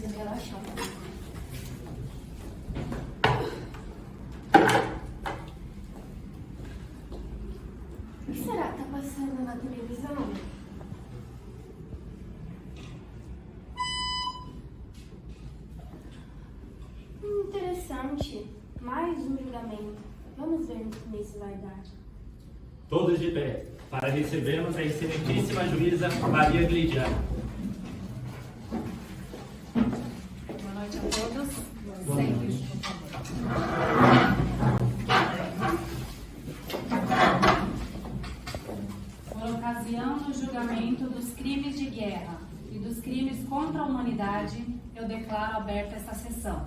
precisa relaxar. O que será que tá passando na televisão? Interessante. Mais um julgamento. Vamos ver no que nesse vai dar. Todos de pé, para recebermos a excelentíssima juíza Maria Gleidiana. Boa noite a todos. Boa noite. Por ocasião do julgamento dos crimes de guerra e dos crimes contra a humanidade, eu declaro aberta esta sessão.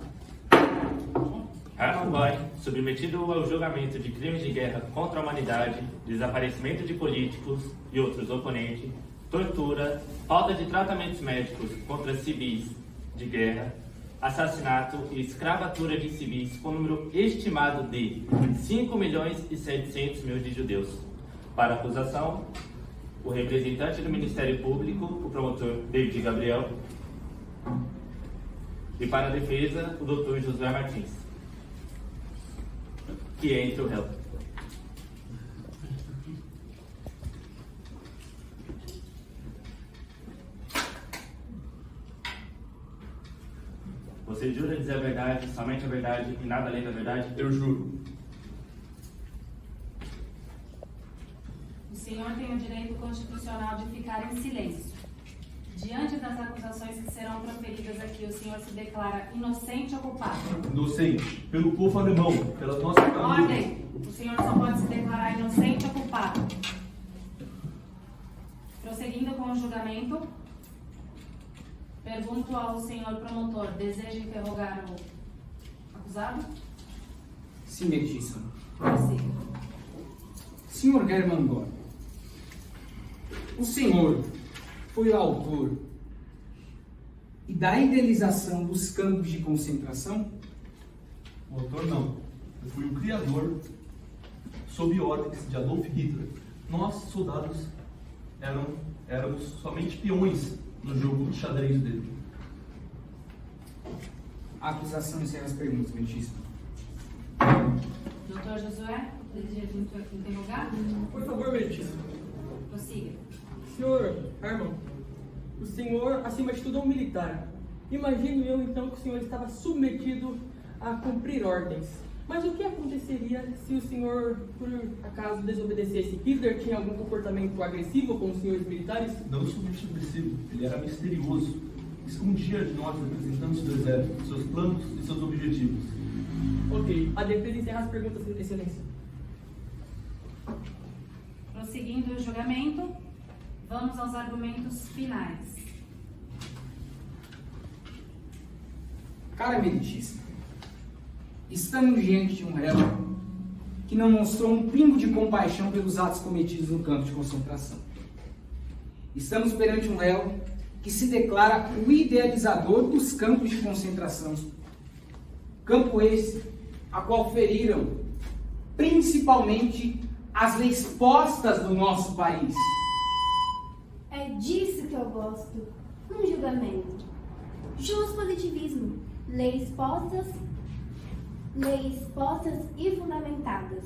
Arthur, submetido ao julgamento de crimes de guerra contra a humanidade, desaparecimento de políticos e outros oponentes, tortura, falta de tratamentos médicos contra civis de guerra, assassinato e escravatura de civis com número estimado de 5.700.000 de judeus. Para a acusação, o representante do Ministério Público, o promotor David Gabriel, e para a defesa, o Dr. Josué Martins, que é entre o réu. Você jura dizer a verdade, somente a verdade e nada além da verdade? Eu juro. O senhor tem o direito constitucional de ficar em silêncio. Diante das acusações que serão proferidas aqui, o senhor se declara inocente ou culpado? Inocente. Pelo povo alemão, pela nossa família. Ordem! O senhor só pode se declarar inocente ou culpado. Prosseguindo com o julgamento, pergunto ao senhor promotor, deseja interrogar o acusado? Sim, meritíssimo. Prossiga. Senhor Hermann Göring, o senhor foi o autor e da idealização dos campos de concentração? O autor não. Eu fui o criador, sob ordens de Adolf Hitler. Nós, soldados, éramos somente peões no jogo de xadrez dele. A acusação encerra as perguntas, meritíssimo. Doutor Josué, deseja interrogar? Por favor, meritíssimo. Prossiga. Senhor Hermann, o senhor, acima de tudo, é um militar. Imagino eu, então, que o senhor estava submetido a cumprir ordens. Mas o que aconteceria se o senhor, por acaso, desobedecesse? Hitler tinha algum comportamento agressivo com os senhores militares? Não somente agressivo, ele era misterioso. Escondia de nós, representantes do exército, seus planos e seus objetivos. Ok, a defesa encerra as perguntas, excelência. Prosseguindo o julgamento, vamos aos argumentos finais. Cara meritíssimo, estamos diante de um réu que não mostrou um pingo de compaixão pelos atos cometidos no campo de concentração. Estamos perante um réu que se declara o idealizador dos campos de concentração. Campo esse, a qual feriram principalmente as leis postas do nosso país. É disso que eu gosto. Um julgamento. Positivismo. Leis postas e fundamentadas.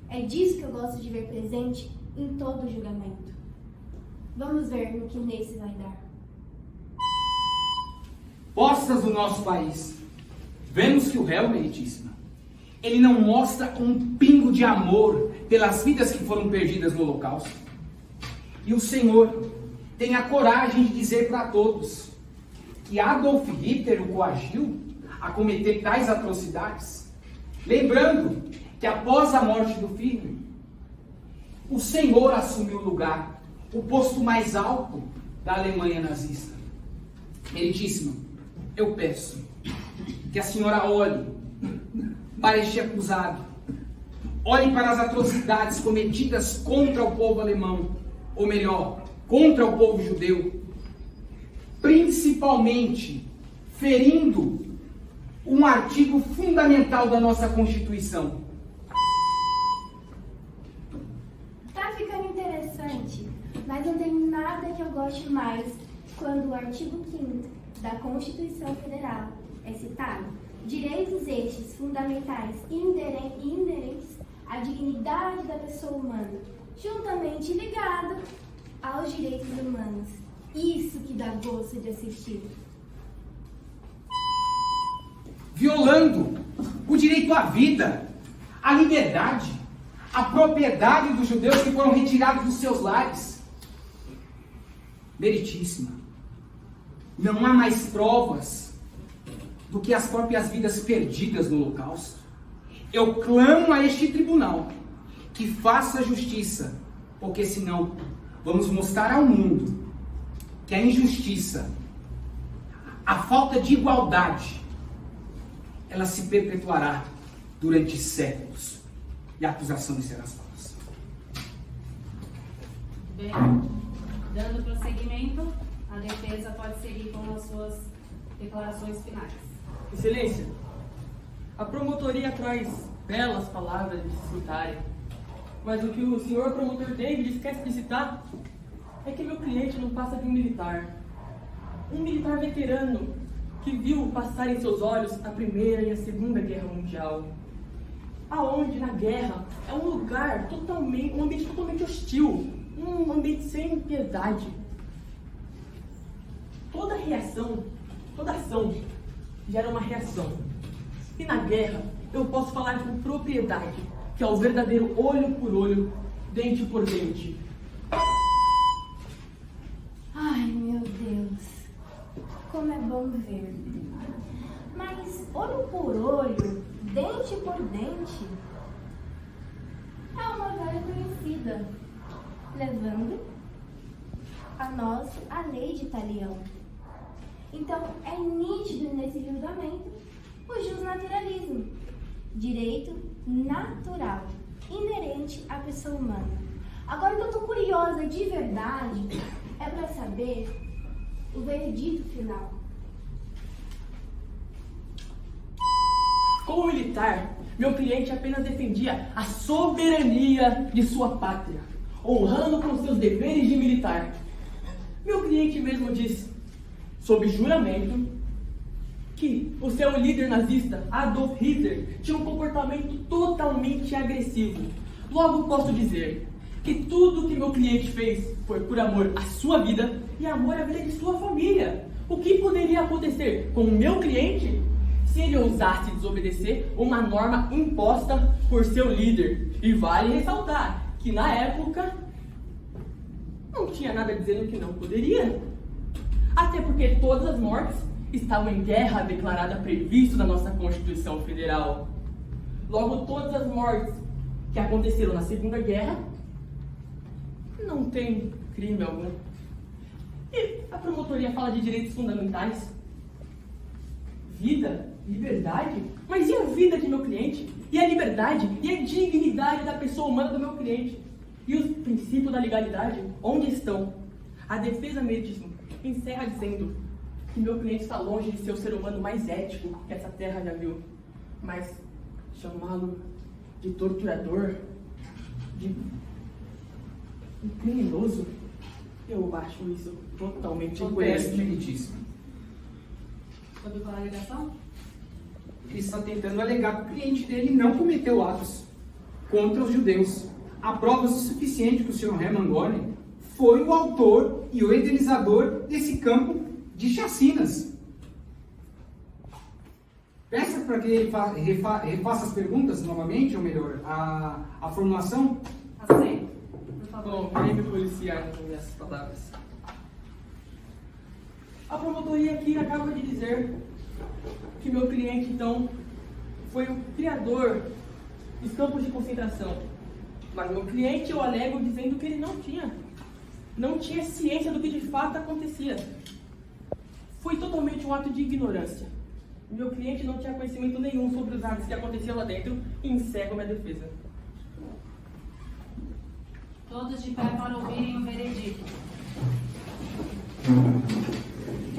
É disso que eu gosto de ver presente em todo julgamento. Vamos ver no que nesse vai dar. Postas do nosso país, vemos que o réu, meritíssima, ele não mostra um pingo de amor pelas vidas que foram perdidas no Holocausto. E o Senhor tem a coragem de dizer para todos que Adolf Hitler o coagiu a cometer tais atrocidades. Lembrando que após a morte do filho, o Senhor assumiu o lugar, o posto mais alto da Alemanha nazista. Meritíssima, eu peço que a senhora olhe para este acusado, olhe para as atrocidades cometidas contra o povo alemão, ou melhor, contra o povo judeu, principalmente ferindo um artigo fundamental da nossa Constituição. Tá ficando interessante, mas não tem nada que eu goste mais quando o artigo da Constituição Federal é citado direitos estes fundamentais e inerentes à dignidade da pessoa humana, juntamente ligado aos direitos humanos. Isso que dá gosto de assistir. Violando o direito à vida, à liberdade, à propriedade dos judeus que foram retirados dos seus lares. Meritíssima, não há mais provas do que as próprias vidas perdidas no Holocausto. Eu clamo a este tribunal que faça justiça, porque senão vamos mostrar ao mundo que a injustiça, a falta de igualdade, ela se perpetuará durante séculos e a acusação será falsa. Bem, dando prosseguimento, a defesa pode seguir com as suas declarações finais. Excelência, a promotoria traz belas palavras de se escutarem, mas o que o senhor promotor David esquece de citar é que meu cliente não passa de um militar veterano que viu passar em seus olhos a Primeira e a Segunda Guerra Mundial, aonde na guerra é um lugar um ambiente totalmente hostil, um ambiente sem piedade. Toda reação, toda ação gera uma reação. E na guerra eu posso falar com propriedade que é o verdadeiro olho por olho, dente por dente. Ai, meu Deus, como é bom ver. Mas olho por olho, dente por dente, é uma velha conhecida, levando a nós a lei de Talião. Então, é nítido nesse julgamento o justnaturalismo, direito natural, inerente à pessoa humana. Agora, o que eu estou curiosa de verdade é para saber o veredito final. Como militar, meu cliente apenas defendia a soberania de sua pátria, honrando com seus deveres de militar. Meu cliente mesmo disse, sob juramento, que o seu líder nazista, Adolf Hitler, tinha um comportamento totalmente agressivo. Logo posso dizer que tudo que meu cliente fez foi por amor à sua vida e amor à vida de sua família. O que poderia acontecer com o meu cliente se ele ousasse desobedecer uma norma imposta por seu líder? E vale ressaltar que na época não tinha nada dizendo que não poderia. Até porque todas as mortes estavam em guerra declarada previsto na nossa Constituição Federal. Logo, todas as mortes que aconteceram na Segunda Guerra não tem crime algum. E a promotoria fala de direitos fundamentais, vida, liberdade, mas e a vida de meu cliente? E a liberdade? E a dignidade da pessoa humana do meu cliente? E os princípios da legalidade? Onde estão? A defesa meritíssima encerra dizendo que meu cliente está longe de ser o ser humano mais ético que essa terra já viu. Mas chamá-lo de torturador, de um criminoso, eu acho isso totalmente Acontece, incoerente. meritíssimo. Sobre qual a alegação? Ele está tentando alegar que o cliente dele não cometeu atos contra os judeus. Há provas o suficiente que o Sr. Hermann Göring foi o autor e o idealizador desse campo de chacinas. Peça para que ele refaça as perguntas novamente, ou melhor, a formulação. Aceito, por favor. Bom, crime policial com minhas palavras. A promotoria aqui acaba de dizer que meu cliente, então, foi o criador dos campos de concentração. Mas meu cliente, eu alego dizendo que ele não tinha ciência do que de fato acontecia. Foi totalmente um ato de ignorância. Meu cliente não tinha conhecimento nenhum sobre os atos que aconteciam lá dentro e encerro minha defesa. Todos de pé para ouvirem o veredito.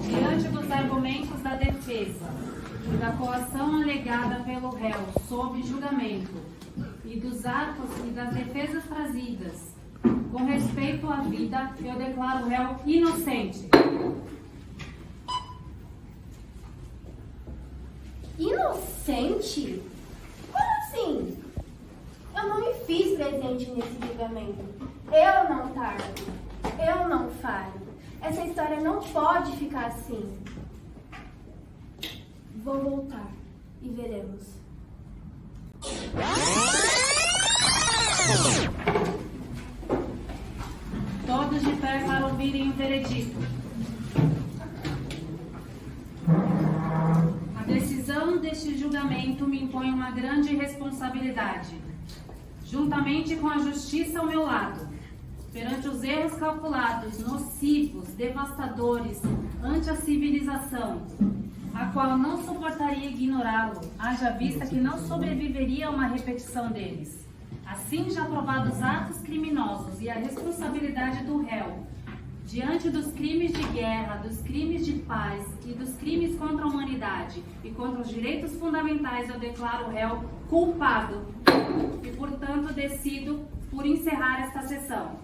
Diante dos argumentos da defesa e da coação alegada pelo réu sob julgamento e dos atos e das defesas trazidas com respeito à vida, eu declaro o réu inocente. Inocente? Como assim? Eu não me fiz presente nesse julgamento. Eu não tardo. Eu não falho. Essa história não pode ficar assim. Vou voltar e veremos. Todos de pé para ouvirem o veredito. A decisão deste julgamento me impõe uma grande responsabilidade. Juntamente com a justiça ao meu lado, perante os erros calculados, nocivos, devastadores, ante a civilização, a qual não suportaria ignorá-lo, haja vista que não sobreviveria a uma repetição deles. Assim já provados os atos criminosos e a responsabilidade do réu, diante dos crimes de guerra, dos crimes de paz e dos crimes contra a humanidade e contra os direitos fundamentais, eu declaro o réu culpado e, portanto, decido por encerrar esta sessão.